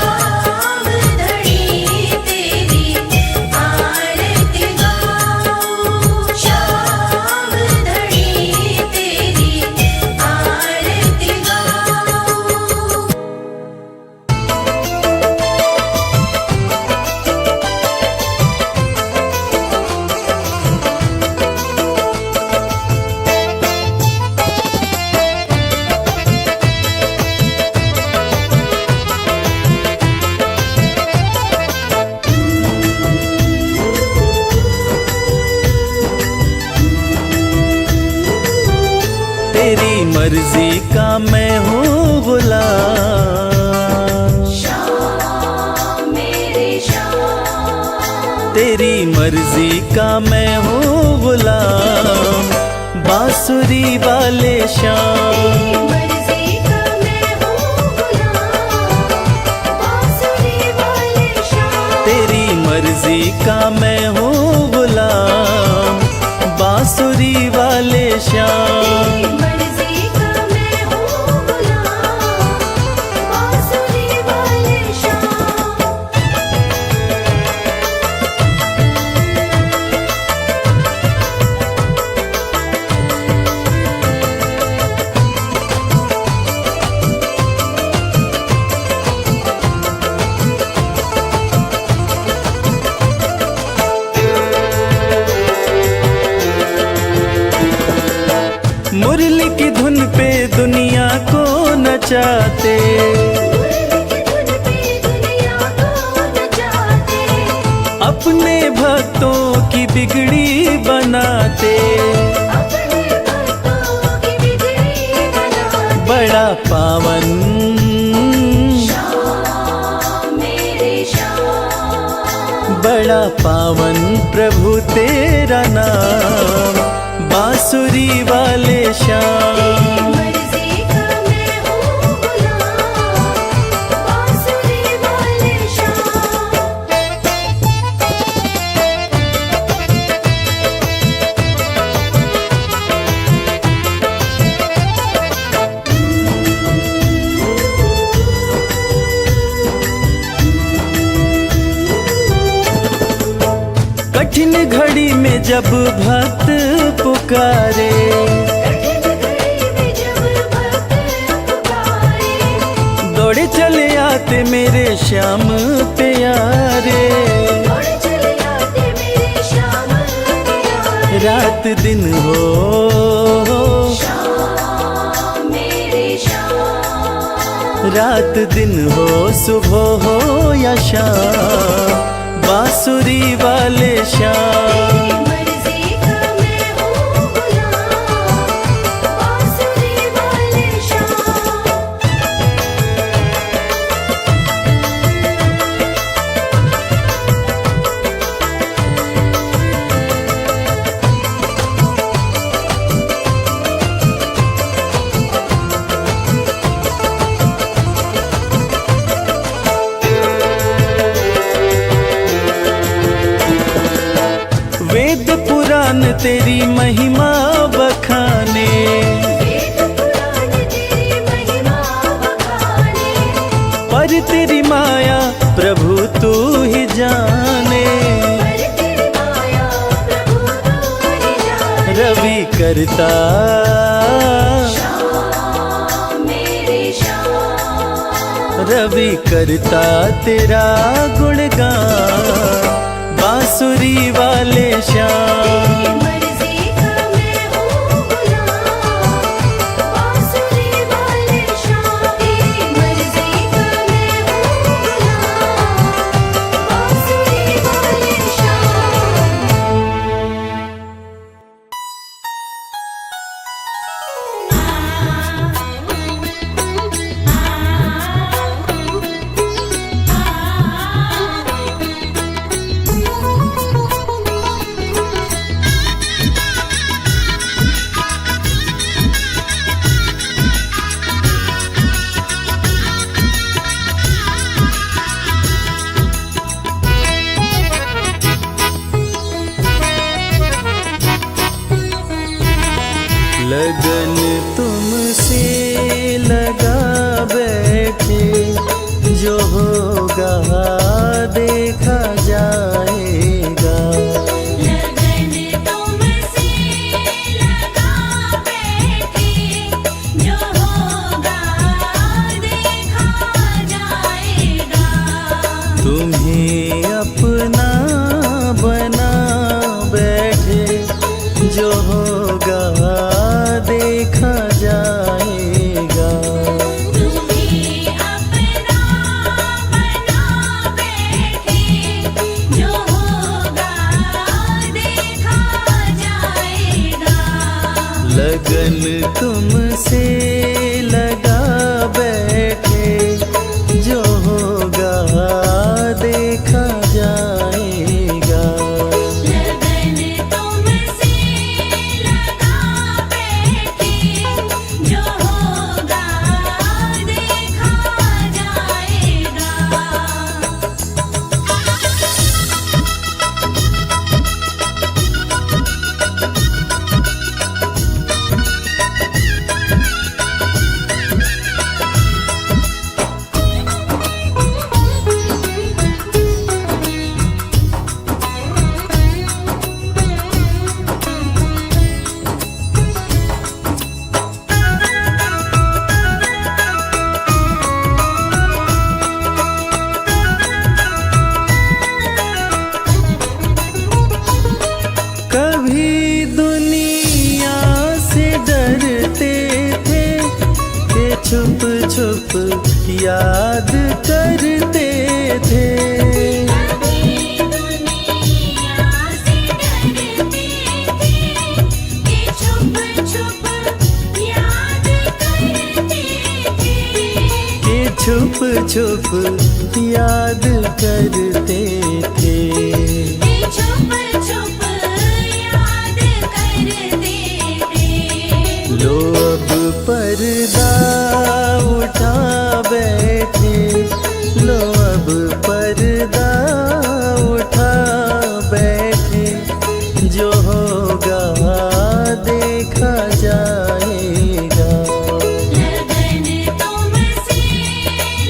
श्याम धणी तेरी आरती गाऊं श्याम मर्जी का मैं हूँ गुलाम। श्याम मेरे श्याम, तेरी मर्जी का मैं हूँ गुलाम, बांसुरी वाले श्याम। मर्जी का मैं हूँ गुलाम, बांसुरी वाले श्याम। तेरी मर्जी का मैं हूँ गुलाम, बांसुरी वाले श्याम। मर्जी का मैं हूँ गुलाम, बांसुरी वाले श्याम। मुरली की धुन पे दुनिया को नचाते, अपने भक्तों की बिगड़ी बनाते। बड़ा पावन बड़ा पावन प्रभु तेरा नाम, बांसुरी वाले श्याम। मर्जी का मैं हूँ गुलाम, बांसुरी वाले श्याम। कठिन घड़ी में जब भक्त पुकारे, कठिन घड़ी में जब भक्त पुकारे, दौड़े चले आते मेरे श्याम प्यारे। दौड़ चले आते मेरे श्याम प्यारे। रात दिन हो श्याम मेरे श्याम, रात दिन हो, सुबह हो या शाम, बांसुरी वाले श्याम। मर्जी का मैं हूँ गुलाम, बांसुरी वाले श्याम। वेद पुराण तेरी महिमा बखाने, वेद पुराण तेरी महिमा बखाने, पर तेरी माया प्रभु तू ही जाने। पर तेरी माया प्रभु तू ही जाने। रवि करता श्याम मेरे श्याम, रवि करता तेरा गुणगान, बांसुरी वाले श्याम। मर्जी का मैं हूँ गुलाम, बांसुरी वाले श्याम। तेरी मर्जी का मैं हूँ गुलाम, बांसुरी वाले लगन तुमसे लगा बैठे, जो होगा देखा जाएगा। लगन तुमसे लगा बैठे, जो होगा देखा जाएगा। तुम्हें अपना बना बैठे, जो होगा देखा जाएगा। तुम्हें अपना बना लगन तुमसे लगा बैठे, जो होगा देखा जाएगा। लगन तुमसे लगा बैठे, जो होगा देखा जाएगा। कभी दुनिया से डरते थे कि छुप छुप याद करते थे। कभी दुनिया से डरते थे कि छुप छुप याद करते थे। कि छुप छुप याद करते थे। कि छुप छुप याद करते थे। लो अब पर्दा उठा बैठे, लो अब पर्दा उठा बैठे, जो होगा देखा जाएगा। लगन तुमसे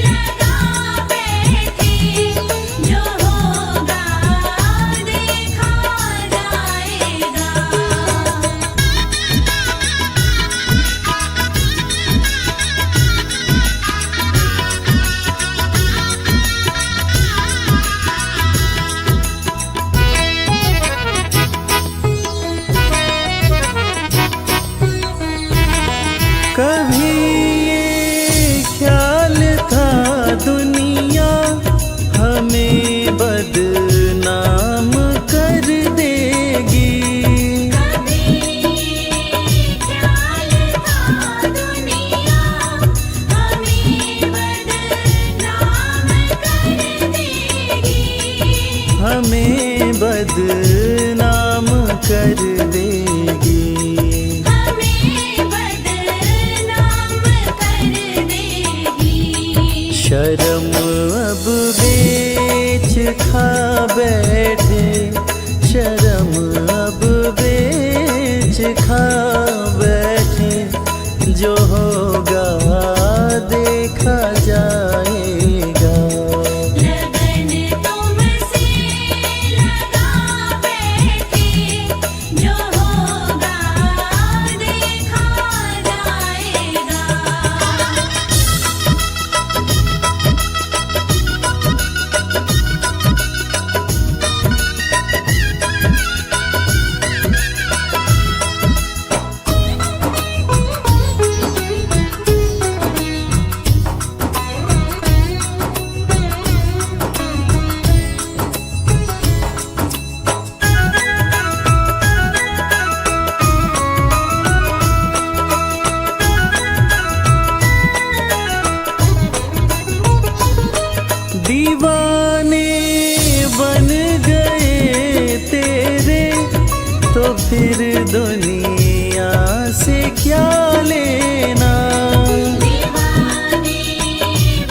लगा बैठे, जो होगा देखा जाएगा। कभी ये ख्याल था दुनिया हमें बदनाम कर देगी। कभी ख्याल था दुनिया हमें बदनाम कर देगी। हमें बदनाम कर देगी। हमें बदनाम कर देगी। शर्म अब बेच खा बैठे, शर्म अब बेच खा बैठे, जो होगा देखा जाएगा। लगन तुमसे लगा बैठे, जो होगा देखा जाएगा। दीवाने बन गए तेरे, तो फिर दुनिया से क्या लेना। दीवाने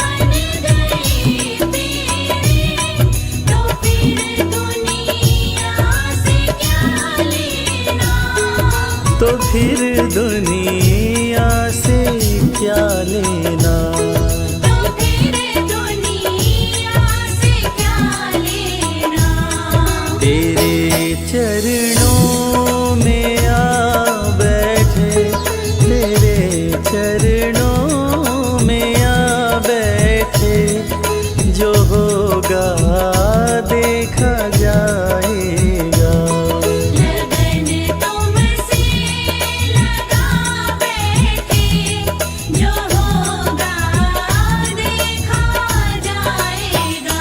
बन गए तेरे, तो फिर दुनिया से क्या लेना। तो फिर दुनिया से क्या लेना। तो फिर दुनिया से क्या लेना। तेरे चरणों में आ बैठे, तेरे चरणों में आ बैठे, जो होगा देखा जाएगा। लगन तुमसे लगा बैठे, जो होगा देखा जाएगा।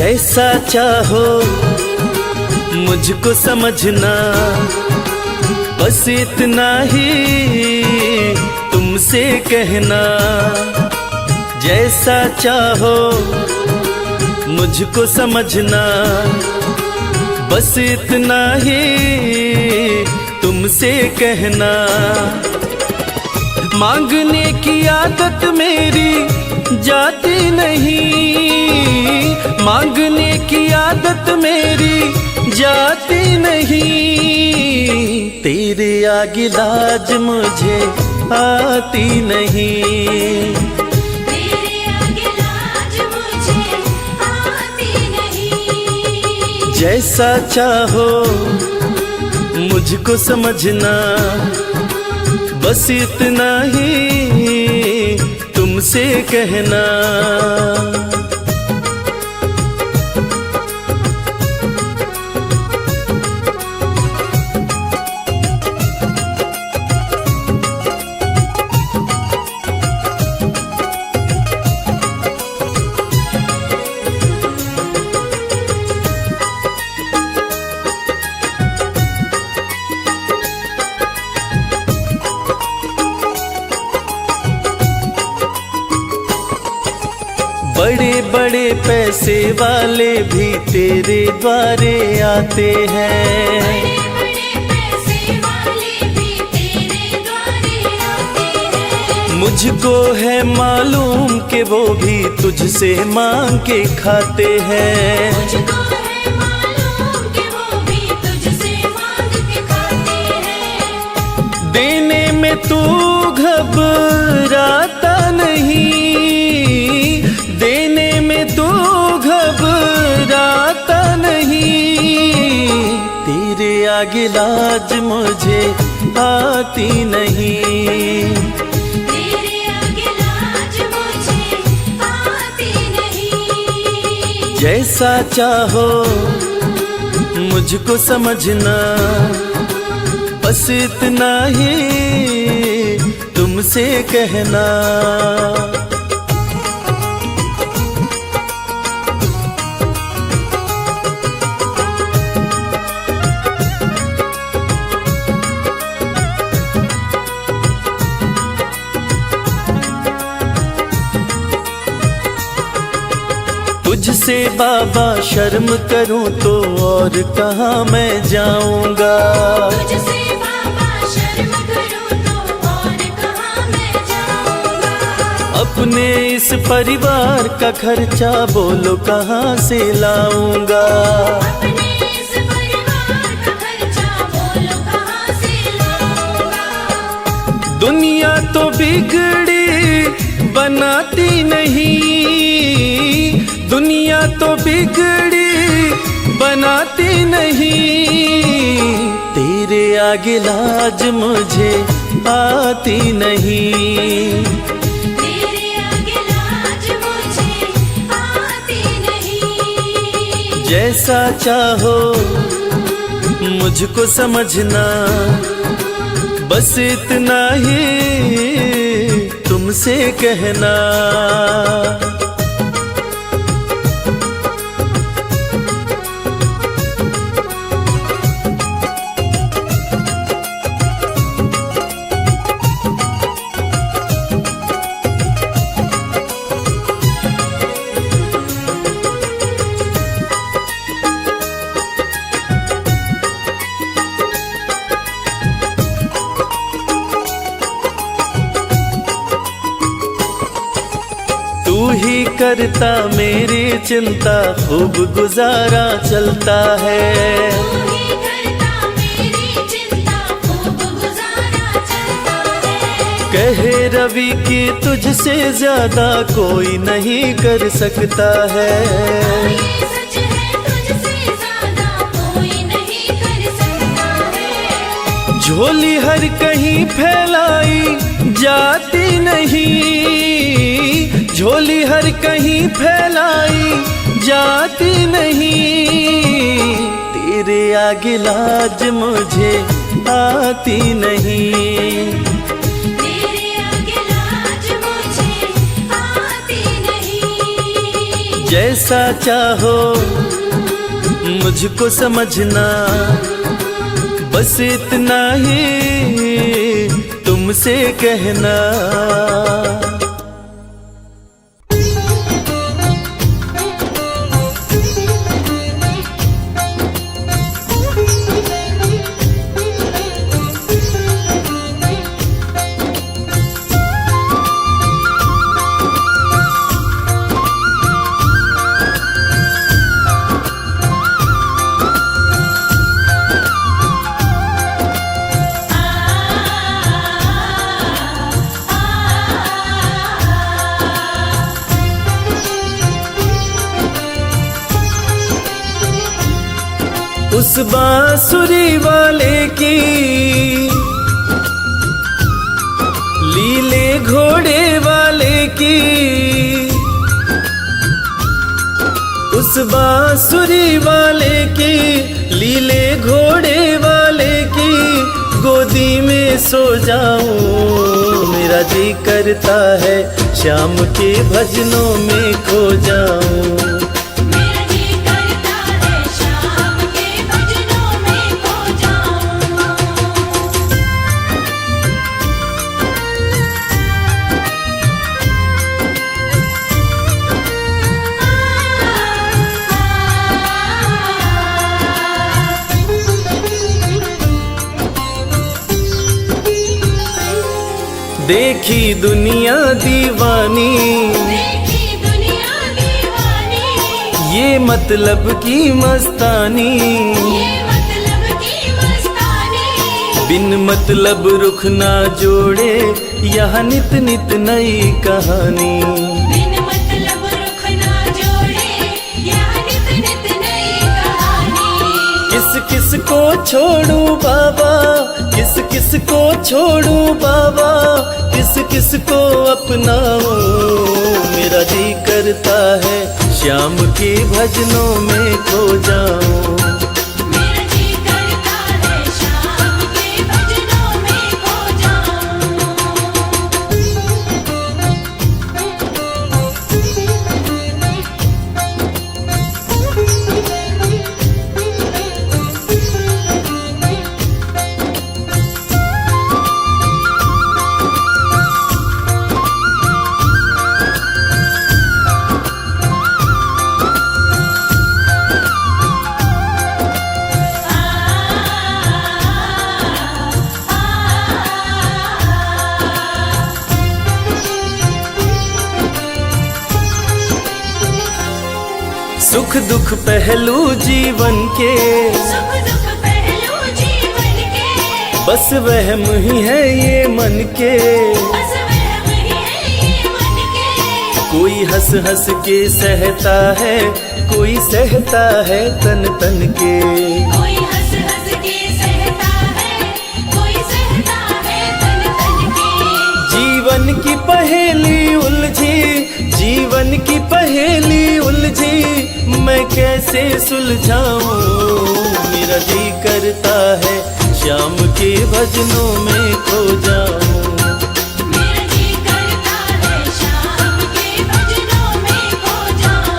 जैसा चाहो मुझको समझना, बस इतना ही तुमसे कहना। जैसा चाहो मुझको समझना, बस इतना ही तुमसे कहना। मांगने की आदत मेरी जाती नहीं, मांगने की आदत मेरी जाती नहीं। तेरे आगे लाज मुझे आती नहीं, तेरे आगे लाज मुझे आती नहीं। जैसा चाहो मुझको समझना, बस इतना ही तुमसे कहना। बड़े बड़े पैसे वाले भी तेरे द्वारे आते हैं, बड़े पैसे वाले भी तेरे द्वारे आते हैं। मुझको है मालूम कि वो भी तुझसे मांग के खाते हैं। मुझको है मालूम कि वो भी तुझसे मांग के खाते हैं। देने में तू घबराता नहीं, देने में तू घबराता नहीं। तेरे आगे लाज मुझे आती नहीं, तेरे आगे लाज मुझे आती नहीं। जैसा चाहो मुझको समझना, बस इतना ही तुमसे कहना। तुझसे बाबा शर्म करूं तो और कहाँ मैं जाऊंगा। तुझसे बाबा शर्म करूं तो और कहाँ मैं जाऊंगा। अपने इस परिवार का खर्चा बोलो कहाँ से लाऊंगा। अपने इस परिवार का खर्चा बोलो कहाँ से लाऊंगा। दुनिया तो बिगड़ी बनाती नहीं, दुनिया तो बिगड़ी बनाती नहीं। तेरे आगे लाज मुझे आती नहीं, तेरे आगे लाज मुझे आती नहीं। जैसा चाहो मुझको समझना, बस इतना ही तुमसे कहना। तू ही करता मेरी चिंता, खूब गुजारा चलता है। तू ही करता मेरी चिंता, खूब गुजारा चलता है। कहे रवि कि तुझसे ज्यादा कोई नहीं कर सकता है। ये सच है, तुझसे ज्यादा कोई नहीं कर सकता है। झोली हर कहीं फैलाई जाती नहीं, झोली हर कहीं फैलाई जाती नहीं। तेरे आगे लाज मुझे आती नहीं, तेरे आगे लाज मुझे आती नहीं। जैसा चाहो मुझको समझना, बस इतना ही तुमसे कहना। उस बांसुरी वाले की लीले घोड़े वाले की, उस बांसुरी वाले की लीले घोड़े वाले की गोदी में सो जाऊं। मेरा जी करता है शाम के भजनों में खो जाऊं। देखी दुनिया दीवानी, देखी दुनिया दीवानी, ये मतलब की मस्तानी, ये मतलब की मस्तानी। बिन मतलब रुख ना जोड़े यहाँ नित नित नई कहानी। बिन मतलब रुख ना जोड़े यहाँ नित नित नई कहानी। किस किस को छोड़ूं बाबा, किस किस को छोड़ूं बाबा, किस किस को अपनाऊं। मेरा जी करता है श्याम के भजनों में खो जाऊं। मेरा जी करता है शाम के भजनों में खो जाऊं। सुख दुख पहलू जीवन के, सुख दुख पहलू जीवन के, बस वहम ही है ये मन के। बस वहम ही है ये मन के। कोई हंस हंस के सहता है, कोई सहता है तन तन के। कोई हंस हंस के सहता है, कोई सहता है तन तन के। जीवन की पहेली उलझी, जीवन की पहेली उलझी, मैं कैसे सुलझाऊं। मेरा जी करता है श्याम के भजनों में खो जाऊं। मेरा जी करता है शाम के भजनों में खो जाऊं।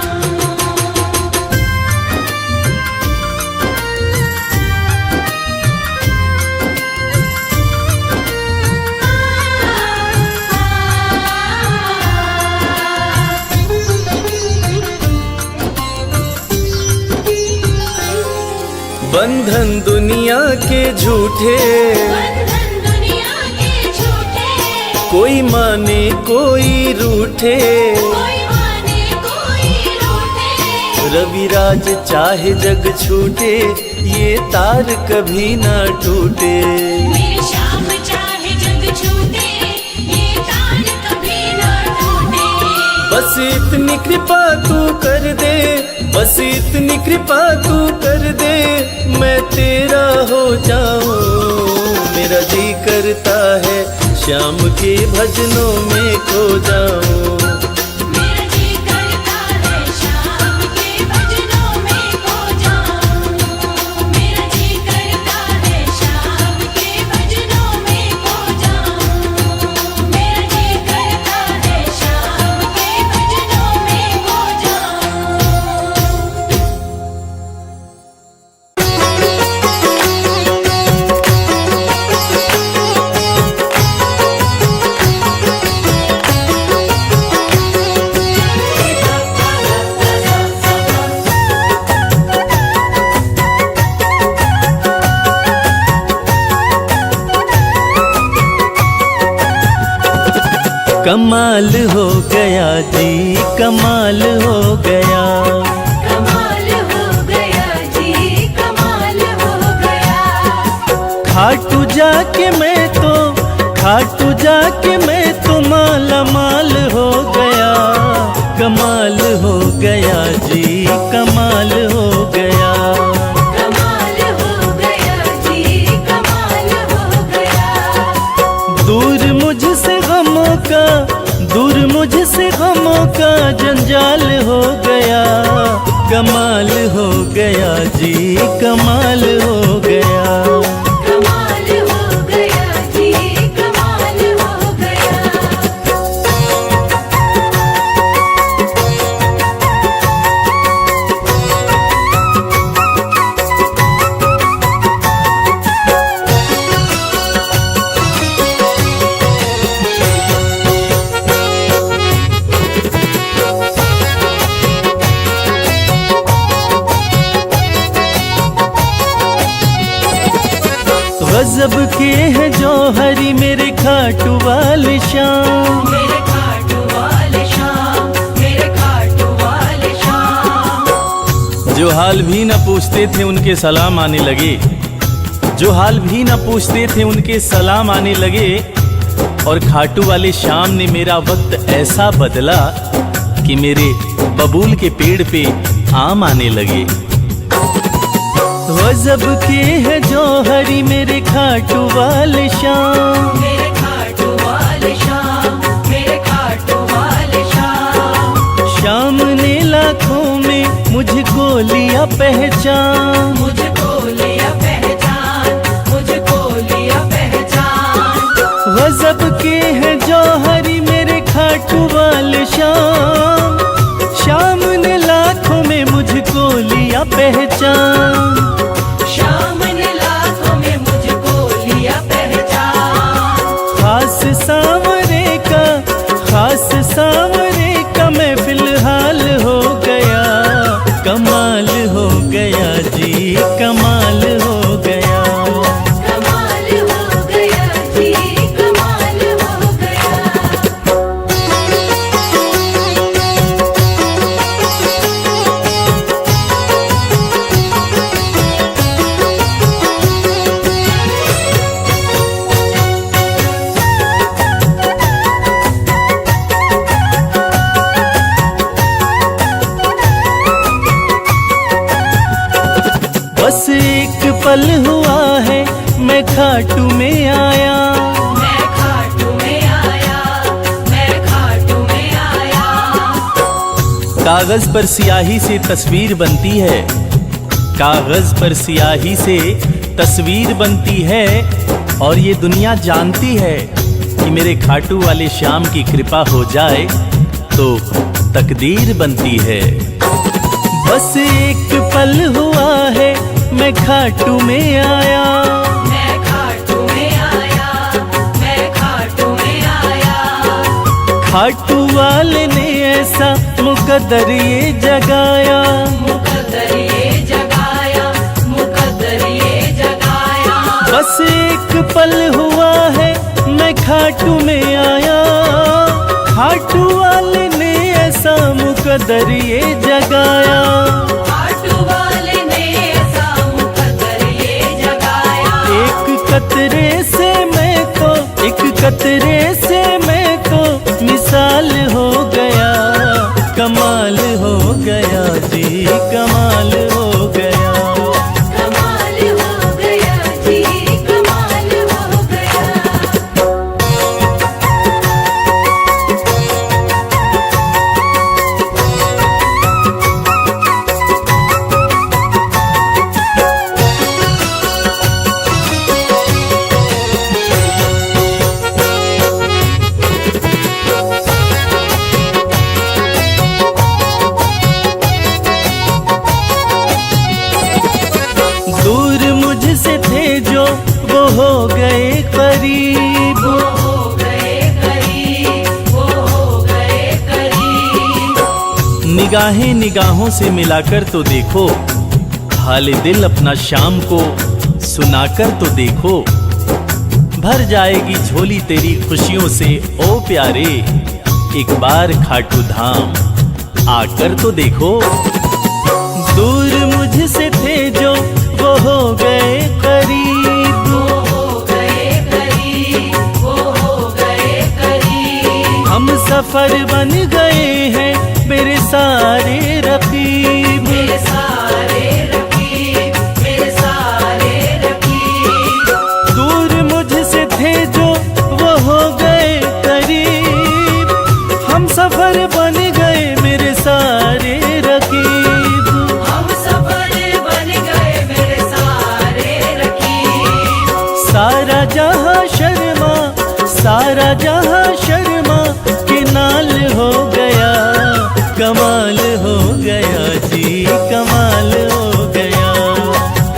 बंधन दुनिया के झूठे, बंधन दुनिया के झूठे, कोई माने कोई रूठे। कोई माने कोई रूठे। रविराज चाहे जग छूटे, ये तार कभी ना टूटे। मेरी शाम चाहे जग छूटे, ये तार कभी ना टूटे। बस इतनी कृपा तू कर दे, बस इतनी कृपा तू कर दे, मैं तेरा हो जाऊं। मेरा जी करता है श्याम के भजनों में खो जाऊं। मेरा जी करता है शाम के भजनों में खो जाऊं। मेरा जी करता है शाम के भजनों में खो जाऊं। मेरा जी करता है शाम के भजनों में खो जाऊं। कमाल हो गया जी, कमाल हो गया। कमाल हो गया जी, कमाल हो गया। खाटू जाके मैं तो माला माल हो गया। कमाल हो गया जी, कमाल हो गया। कमाल हो गया जी, कमाल हो गया। दूर मुझसे गमों का जंजाल हो गया। कमाल हो गया जी, कमाल हो गया। कमाल हो गया जी, कमाल हो गया। गजब के हैं जौहरी मेरे खाटू वाले शाम। मेरे खाटू वाले शाम, मेरे खाटू वाले शाम। जो हाल भी न पूछते थे उनके सलाम आने लगे। जो हाल भी न पूछते थे उनके सलाम आने लगे। और खाटू वाले शाम ने मेरा वक्त ऐसा बदला कि मेरे बबूल के पेड़ पे आम आने लगे। गजब के हैं जौहरी मेरे खाटू वाले शाम। मेरे खाटू वाले शाम, मेरे खाटू वाले शाम। शाम ने लाखों में मुझको लिया पहचान। मुझको लिया पहचान, मुझको लिया पहचान। गजब के हैं जौहरी मेरे खाटू वाले शाम। शाम ने लाखों में मुझको लिया पहचान। शाम ने लाखों में मुझको लिया पहचान। खास सांवरे का मैं फिलहाल हो गया। कमाल हो गया जी, कमाल हो गया। कमाल हो गया जी, कमाल हो गया। बस एक पल हुआ है मैं खाटू में आया। मैं खाटू में आया, मैं खाटू में आया। कागज पर स्याही से तस्वीर बनती है। कागज पर स्याही से तस्वीर बनती है। और ये दुनिया जानती है कि मेरे खाटू वाले शाम की कृपा हो जाए तो तकदीर बनती है। बस एक पल हुआ है मैं खाटू में आया। मैं खाटू में आया, मैं खाटू में आया। खाटू वाले ने ऐसा मुकद्दर ये जगाया। मुकद्दर ये जगाया, मुकद्दर ये जगाया। बस एक पल हुआ है मैं खाटू में आया। खाटू वाले ने ऐसा मुकद्दर ये जगाया। खाटू वाले ने ऐसा मुकद्दर ये जगाया। एक कतरे से मैं तो मिसाल हो गया। कमाल हो गया जी, कमाल हो गया। कमाल हो गया जी, कमाल हो गया। दूर मुझसे थे जो वो हो गए करीब। वो हो गए करीब, वो हो गए करीब। निगाहें निगाहों से मिलाकर तो देखो। हाल दिल अपना शाम को सुनाकर तो देखो। भर जाएगी झोली तेरी खुशियों से ओ प्यारे। एक बार खाटू धाम आकर तो देखो। दूर मुझसे थे जो वो हो गए करीब, वो हो गए करीब, वो हो गए करीब। हम सफर बन गए हैं मेरे सारे रकीब, मेरे सारे रकीब, मेरे सारे रकीब। दूर मुझसे थे जो वो हो गए करीब, हम सफर बन गए मेरे सारे रकीब। हम सफर बन गए मेरे सारे रकीब। सारा जहां शर्मा, सारा जहां शर्मा के नाल हो गया, कमाल हो गया जी, कमाल हो गया।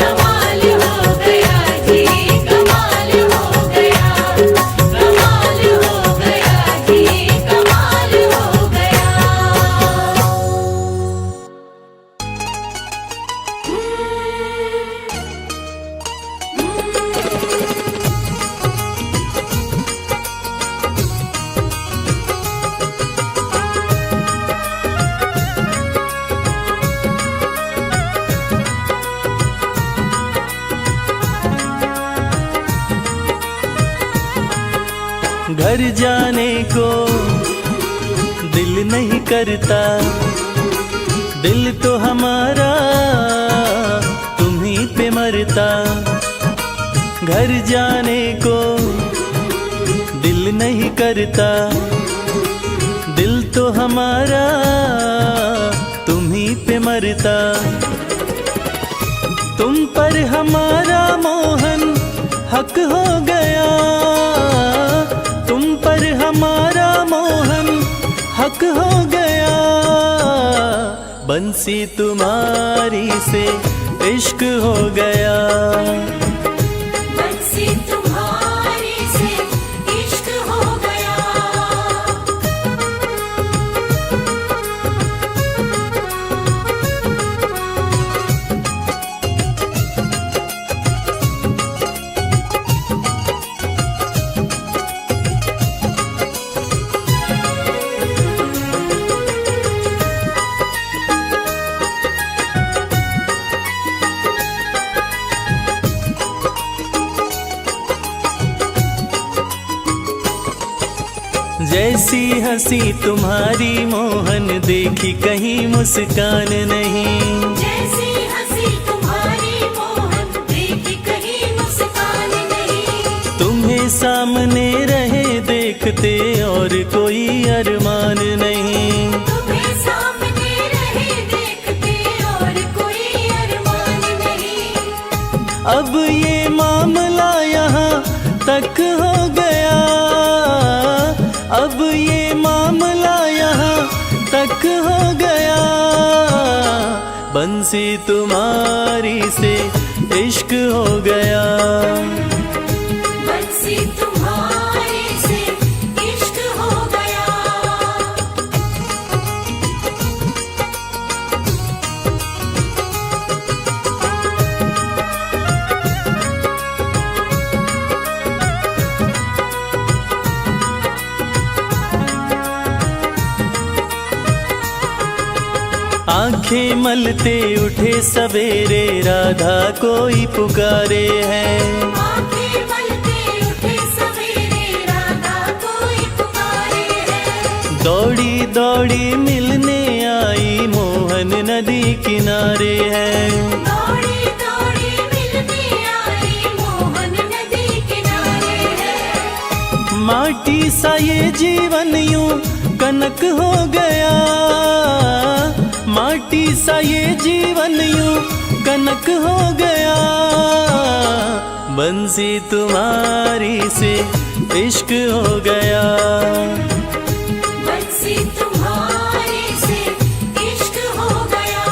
कमाल हो गया जी, कमाल हो गया, कमाल हो गया जी, कमाल हो गया। घर जाने को दिल नहीं करता, दिल तो हमारा तुम्हीं पे मरता। घर जाने को दिल नहीं करता, दिल तो हमारा तुम्हीं पे मरता। तुम पर हमारा मोहन हक हो गया, तुम पर हमारा मोहन हक हो गया। बंसी तुम्हारी से इश्क हो गया, बंसी तुम्हारी से इश्क हो गया। जैसी हंसी तुम्हारी मोहन देखी कहीं मुस्कान नहीं। जैसी हंसी तुम्हारी मोहन देखी कहीं मुस्कान नहीं। तुम्हें सामने रहे देखते और कोई अरमान नहीं। तुम्हें सामने रहे देखते और कोई अरमान नहीं। अब ये मामला यहाँ तक हो गया, अब ये मामला यहाँ तक हो गया। बंसी तुम्हारी से इश्क हो गया, बंसी तुम्हारी से इश्क हो गया। आंखें मलते उठे सवेरे राधा कोई पुकारे है। आंखें मलते उठे सवेरे राधा कोई पुकारे है। दौड़ी दौड़ी मिलने आई मोहन नदी किनारे है। दौड़ी दौड़ी मिलने आई मोहन नदी किनारे है। माटी सा ये जीवन यूं कनक हो गया, माटी सा ये जीवन यूं कनक हो गया। बंसी तुम्हारी से इश्क हो गया, बंसी तुम्हारी से इश्क हो गया।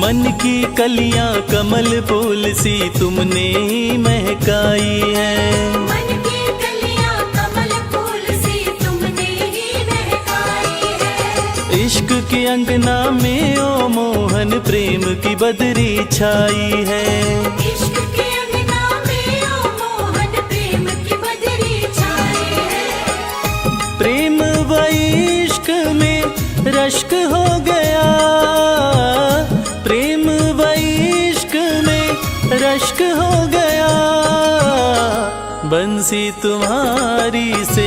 मन की कलियां कमल फूल सी तुमने ही महकाई है। मन की कलियां कमल फूल सी तुमने ही महकाई है। इश्क के अंगना में ओ मोहन प्रेम की बदरी छाई है। इश्क के अंगना में ओ मोहन प्रेम की बदरी छाई है। प्रेम व इश्क में रश्क हो गया, प्रेम व इश्क में रश्क हो गया। बंसी तुम्हारी से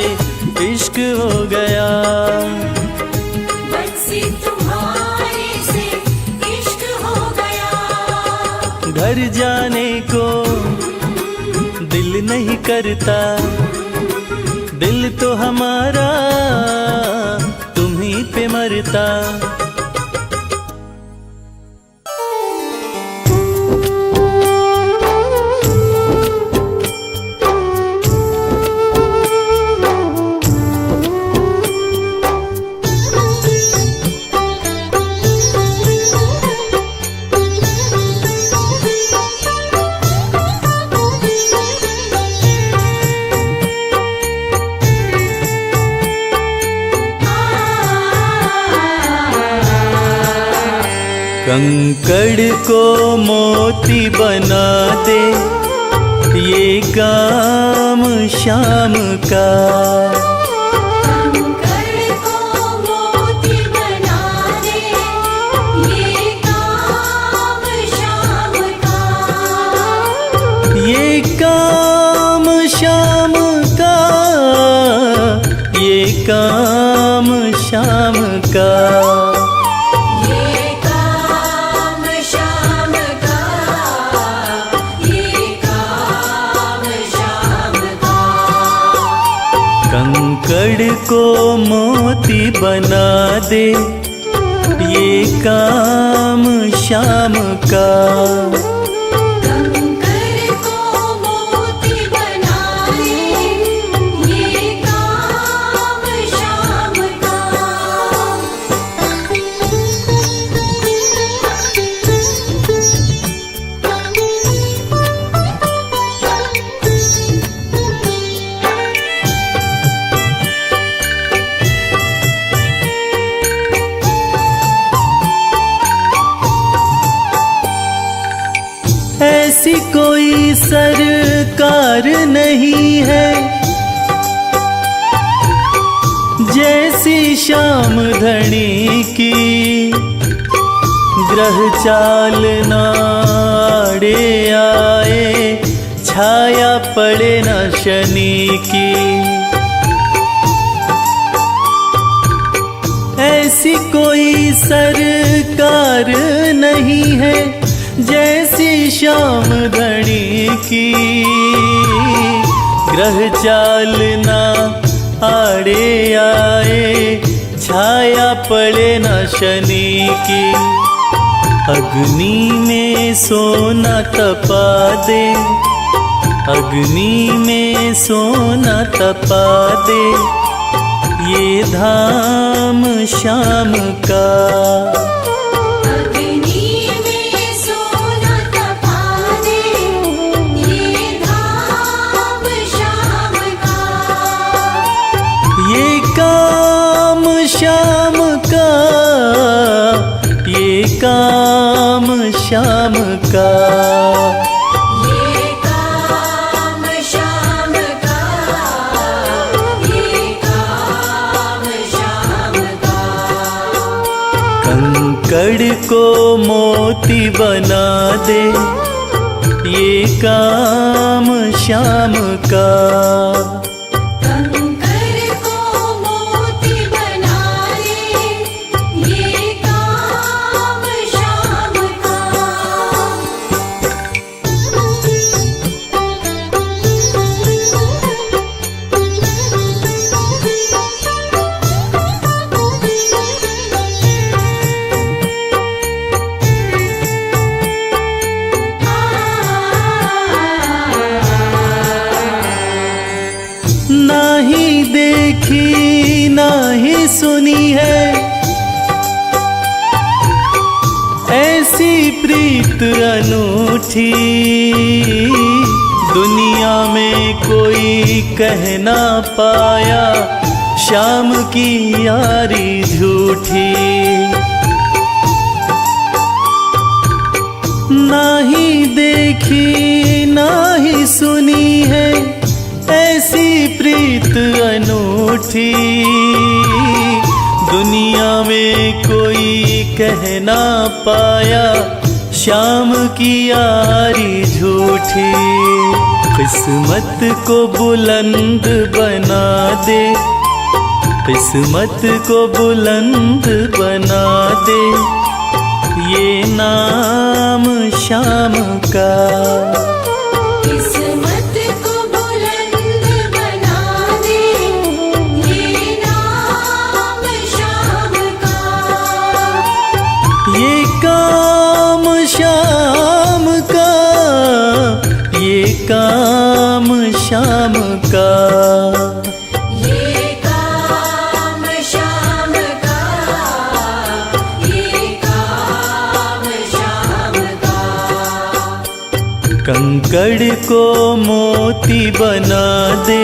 इश्क हो गया। बंसी तुम्हारे से इश्क हो गया। घर जाने को दिल नहीं करता, दिल तो हमारा तुम्हीं पे मरता। कंकड़ को मोती बना दे ये काम शाम का। कंकड़ को मोती बना दे ये काम शाम का। ये काम शाम का, ये काम शाम का। कंकड़ को मोती बना दे ये काम शाम का। कंकड़ को मोती बना दे ये काम शाम का। ऐसी कोई सरकार नहीं है जैसी श्याम धनी की। ग्रह चाल नाड़े आए छाया पड़े न शनि की। ऐसी कोई सरकार नहीं है जैसी श्याम धनी की। ग्रह चाल ना आड़े आए छाया पड़े न शनि की। अग्नि में सोना तपा दे, अग्नि में सोना तपा दे ये धाम शाम का। शाम का, ये काम शाम का। ये काम शाम का, ये काम शाम का। कंकड़ को मोती बना दे ये काम शाम का। नहीं देखी नहीं सुनी है ऐसी प्रीत अनूठी दुनिया में कोई कह ना पाया, श्याम की यारी झूठी। ना ही देखी ना ही सुनी है ऐसी प्रीत अनूठी, दुनिया में कोई कह ना पाया, श्याम की यारी झूठी। किस्मत को बुलंद बना दे, किस्मत को बुलंद बना दे, ये नाम श्याम का। किस्मत को बुलंद बना दे, ये नाम श्याम का। ये काम श्याम का, ये काम श्याम का। ये काम श्याम का, ये काम श्याम का। कंकड़ को मोती बना दे,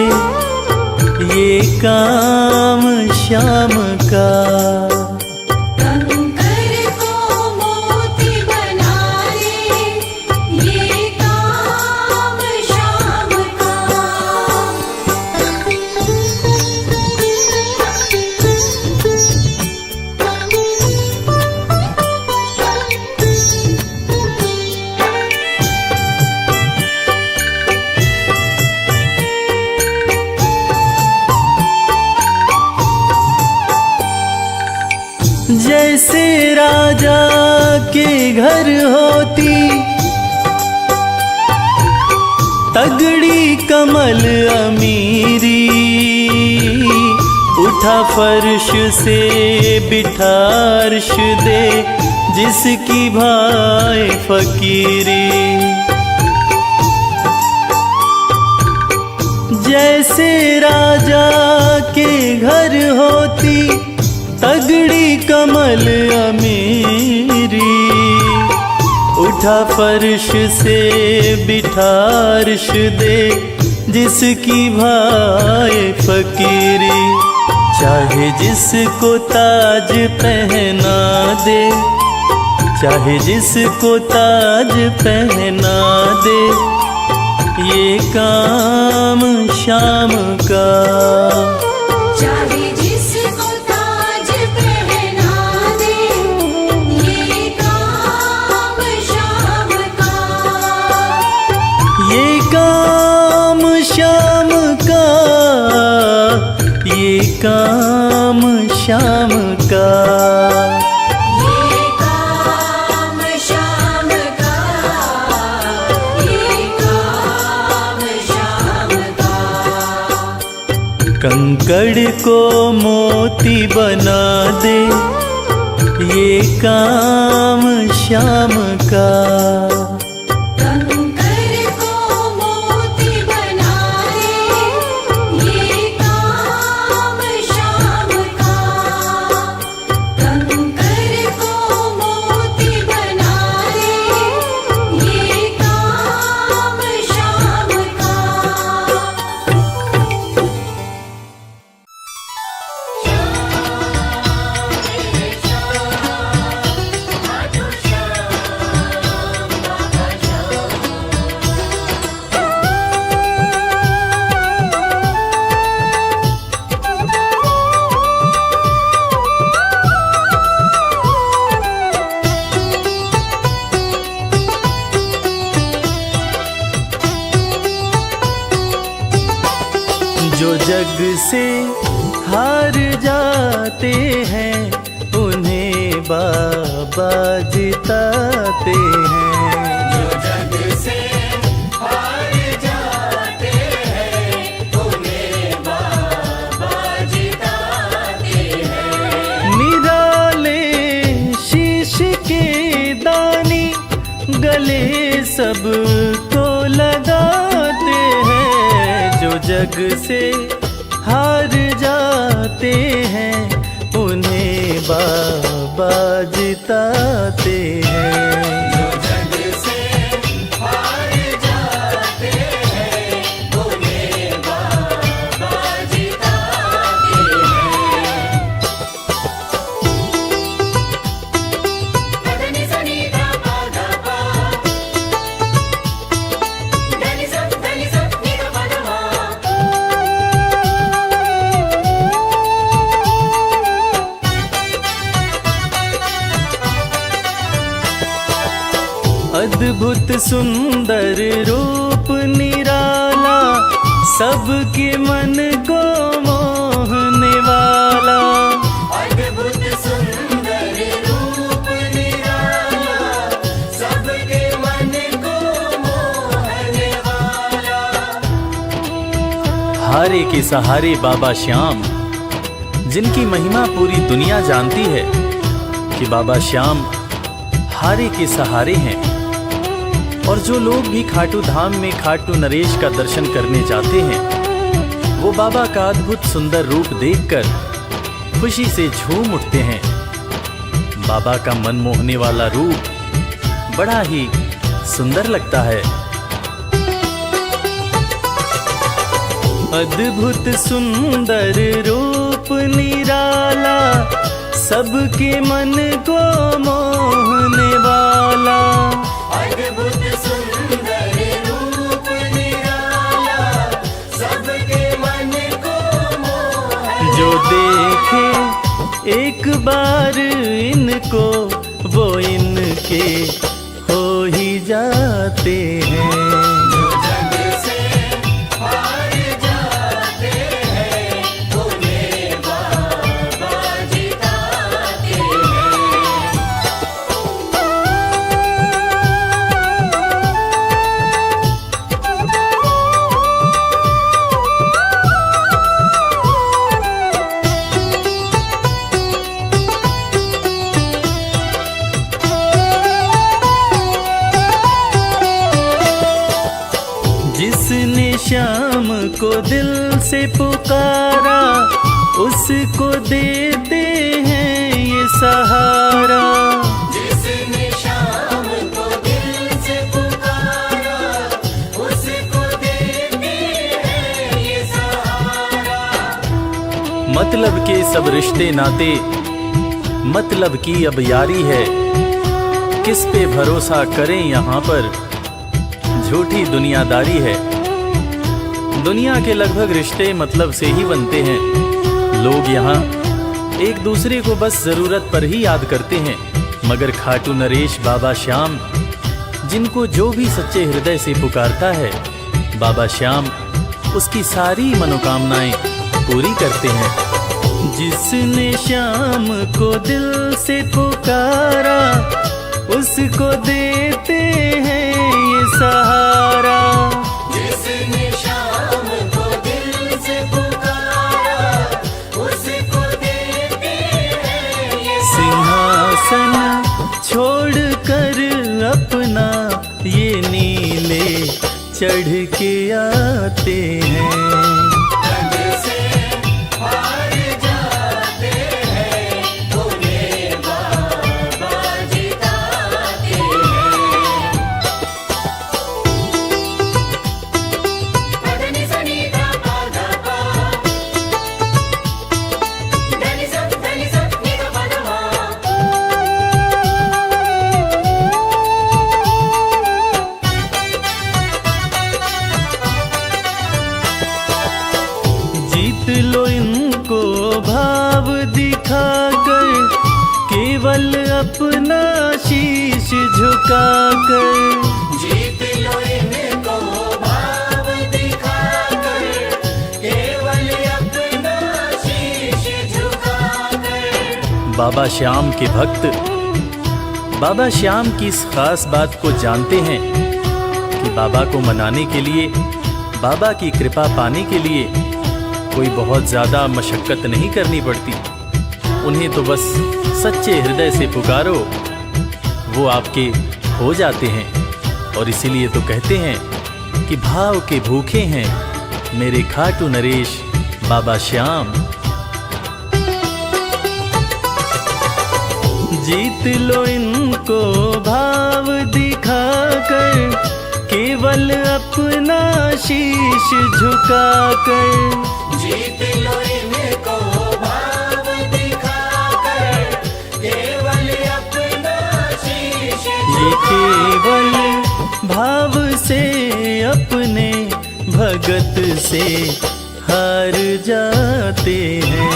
ये काम श्याम का। कंकर को मोती बना दे, ये काम श्याम का। जैसे राजा के घर होती तगड़ी कमल अमीरी, उठा फर्श से बिठा अर्श दे, जिसकी भाई फकीरी। जैसे राजा के घर होती तगड़ी कमल अमीरी, उठा फर्श से बिठा अर्श दे, जिसकी भाई फकीरी। चाहे जिसको ताज पहना दे, चाहे जिसको ताज पहना दे, ये काम श्याम का। चाहे जिसको ताज पहना दे, ये काम श्याम का। ये काम श्याम का, ये काम श्याम का। ये काम श्याम का, ये काम श्याम का। कंकड़ को मोती बना दे, ये काम श्याम का। कंकर को मोती बना दे, ये काम श्याम का। कंकर को मोती बना दे, ये काम श्याम का। जो जग से हार जाते हैं, उन्हें बाबा जिताते हैं। जो जग से हार जाते हैं, उन्हें बाबा जिताते हैं। निराले शीश के दानी गले सबको लगाते हैं। जो जग से हार जाते हैं, उन्हें बाबा जिताते हैं। जो जग अद्भुत सुंदर रूप निराला, सबके मन को मोहने वाला। अद्भुत सुंदर रूप निराला, सबके मन को मोहने वाला। हारे के सहारे बाबा श्याम, जिनकी महिमा पूरी दुनिया जानती है कि बाबा श्याम हारे के सहारे हैं। और जो लोग भी खाटू धाम में खाटू नरेश का दर्शन करने जाते हैं, वो बाबा का अद्भुत सुंदर रूप देखकर खुशी से झूम उठते हैं। बाबा का मन मोहने वाला रूप बड़ा ही सुंदर लगता है। अद्भुत सुंदर रूप निराला, सबके मन को मोहने वाला। अद्भुत सुंदर रूप निराला, सबके मन को मोहने। जो देखे एक बार इनको, वो इनके हो ही जाते हैं। जिसने श्याम को दिल से पुकारा, उसको देते हैं ये सहारा। जिसने श्याम को दिल से पुकारा, उसको देते हैं ये सहारा। मतलब के सब रिश्ते नाते, मतलब की अब यारी है। किस पे भरोसा करें यहाँ पर, झूठी दुनियादारी है। दुनिया के लगभग रिश्ते मतलब से ही बनते हैं। लोग यहाँ एक दूसरे को बस जरूरत पर ही याद करते हैं, मगर खाटू नरेश बाबा श्याम, जिनको जो भी सच्चे हृदय से पुकारता है, बाबा श्याम उसकी सारी मनोकामनाएं पूरी करते हैं। जिसने श्याम को दिल से पुकारा, उसको देते हैं ये सहारा। जिसने श्याम को दिल से पुकारा, उसको देते हैं ये सिंहासन छोड़कर अपना ये नीले चढ़ के आते हैं। जीत लो इनको भाव दिखाकर, केवल अपना शीश झुकाकर। जीत लो इनको भाव दिखाकर, केवल अपना शीश झुकाकर। बाबा श्याम के भक्त बाबा श्याम की इस खास बात को जानते हैं कि बाबा को मनाने के लिए, बाबा की कृपा पाने के लिए कोई बहुत ज़्यादा मशक्क़त नहीं करनी पड़ती। उन्हें तो बस सच्चे हृदय से पुकारो, वो आपके हो जाते हैं। और इसीलिए तो कहते हैं कि भाव के भूखे हैं मेरे खाटू नरेश बाबा श्याम। जीत लो इनको भाव दिखाकर, केवल अपना शीश झुकाकर। जीत लो इनको भाव दिखाकर, केवल अपना शीश ये केवल भाव से अपने भगत से हार जाते हैं।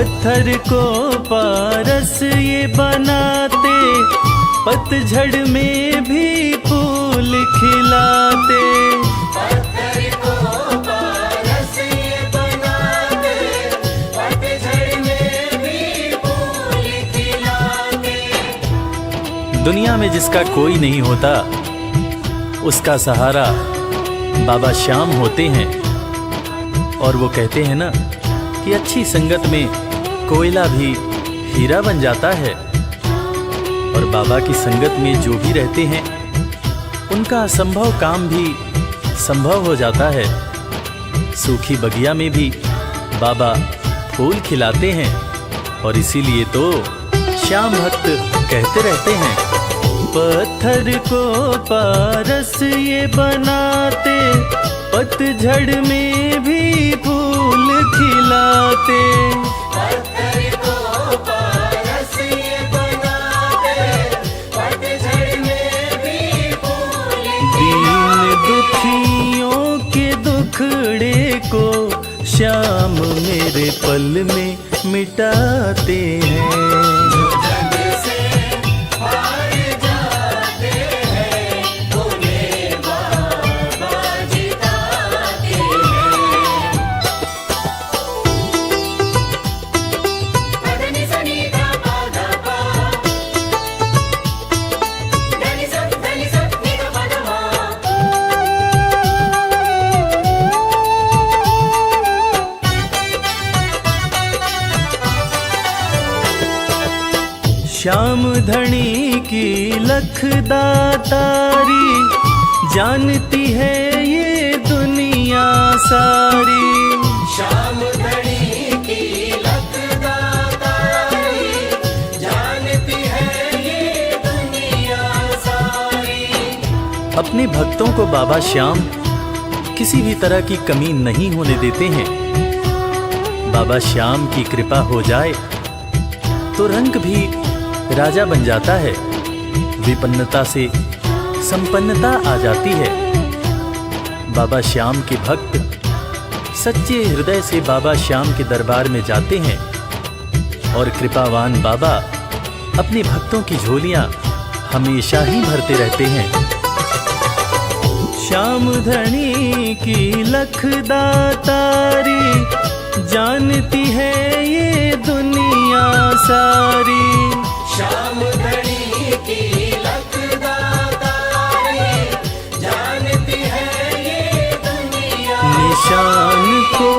पत्थर को पारस ये बनाते, पतझड़ में भी फूल खिलाते। पत्थर को पारस ये बनाते, पतझड़ में भी फूल खिलाते। दुनिया में जिसका कोई नहीं होता, उसका सहारा बाबा श्याम होते हैं। और वो कहते हैं ना कि अच्छी संगत में कोयला भी हीरा बन जाता है। और बाबा की संगत में जो भी रहते हैं, उनका असंभव काम भी संभव हो जाता है। सूखी बगिया में भी बाबा फूल खिलाते हैं। और इसीलिए तो श्याम भक्त कहते रहते हैं, पत्थर को पारस ये बनाते, पतझड़ में भी फूल खिलाते। पत्थर को पारस ये बनाते, पतझड़ में भी फूल दीन दुखियों के दुखड़े को श्याम मेरे पल में मिटाते हैं। जग से हार जाते हैं, उन्हें बाबा जिताते हैं। धनि सनि धा पा धा पा, धनि सा नि धा पा धा मा। श्याम धनी की लखदातारी, जानती है ये दुनिया सारी। श्याम धनी की लखदातारी, जानती है ये दुनिया सारी। अपने भक्तों को बाबा श्याम किसी भी तरह की कमी नहीं होने देते हैं। बाबा श्याम की कृपा हो जाए तो रंग भी राजा बन जाता है। विपन्नता से संपन्नता आ जाती है। बाबा श्याम के भक्त सच्चे हृदय से बाबा श्याम के दरबार में जाते हैं। और कृपावान बाबा अपने भक्तों की झोलियां हमेशा ही भरते रहते हैं। श्याम धनी की लखदातारी, जानती है ये दुनिया सारी। श्याम धनी की लखदातारी, जानती है ये दुनिया। निशान को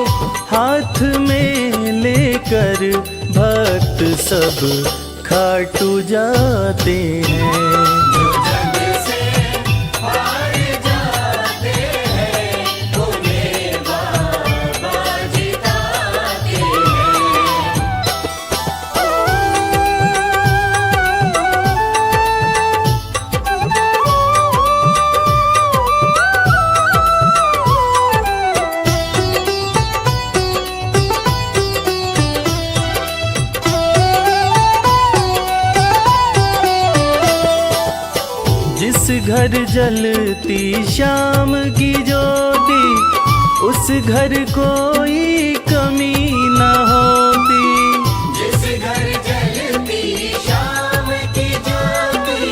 हाथ में लेकर भक्त सब खाटू जाते हैं। जग से हार जाते हैं, उन्हें बाबा जिताते हैं। जिस घर जलती श्याम की ज्योति, उस घर कोई कमी न होती। जिस घर जलती श्याम की ज्योति,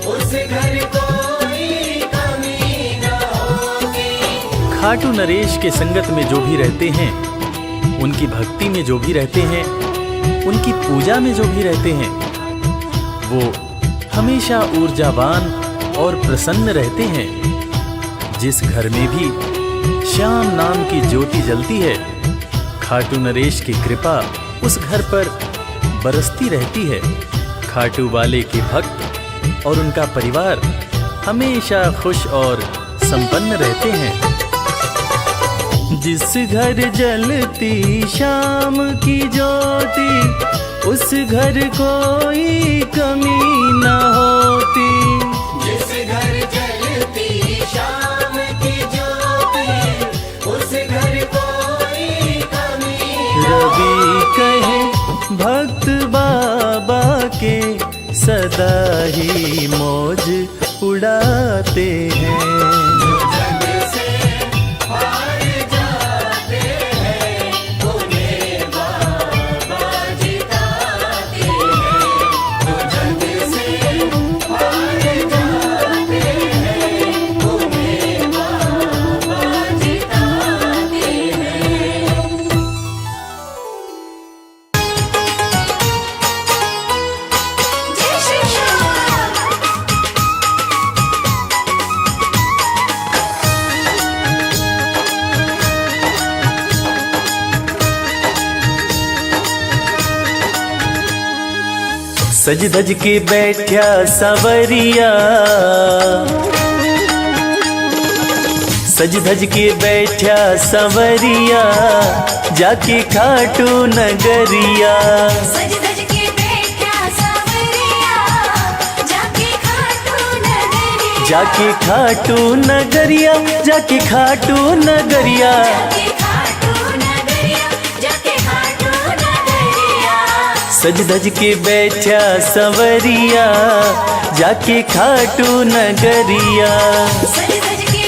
उस घर कोई कमी न होती। खाटू नरेश के संगत में जो भी रहते हैं, उनकी भक्ति में जो भी रहते हैं, उनकी पूजा में जो भी रहते हैं, वो हमेशा ऊर्जावान और प्रसन्न रहते हैं। जिस घर में भी श्याम नाम की ज्योति जलती है, खाटू नरेश की कृपा उस घर पर बरसती रहती है। खाटू वाले के भक्त और उनका परिवार हमेशा खुश और संपन्न रहते हैं। जिस घर जलती श्याम की ज्योति, उस घर कोई कमी न होती। जिस घर जलती श्याम की ज्योति, उस घर कोई कमी न रवि कहे भक्त बाबा के, सदा ही मौज उड़ाते हैं। जग से हार जाते हैं, उन्हें बाबा सज धज के बैठा सवरिया, सज धज के बैठा सवरिया, जाके खाटू नगरिया। सज धज के बैठा सावरिया, जाके खाटू नगरिया। जाके खाटू नगरिया, जाके खाटू नगरिया। जाके खाटू नगरिया, जाके खाटू नगरिया। सज धज के बैठा सवरिया, जाके खाटू नगरिया। सज धज के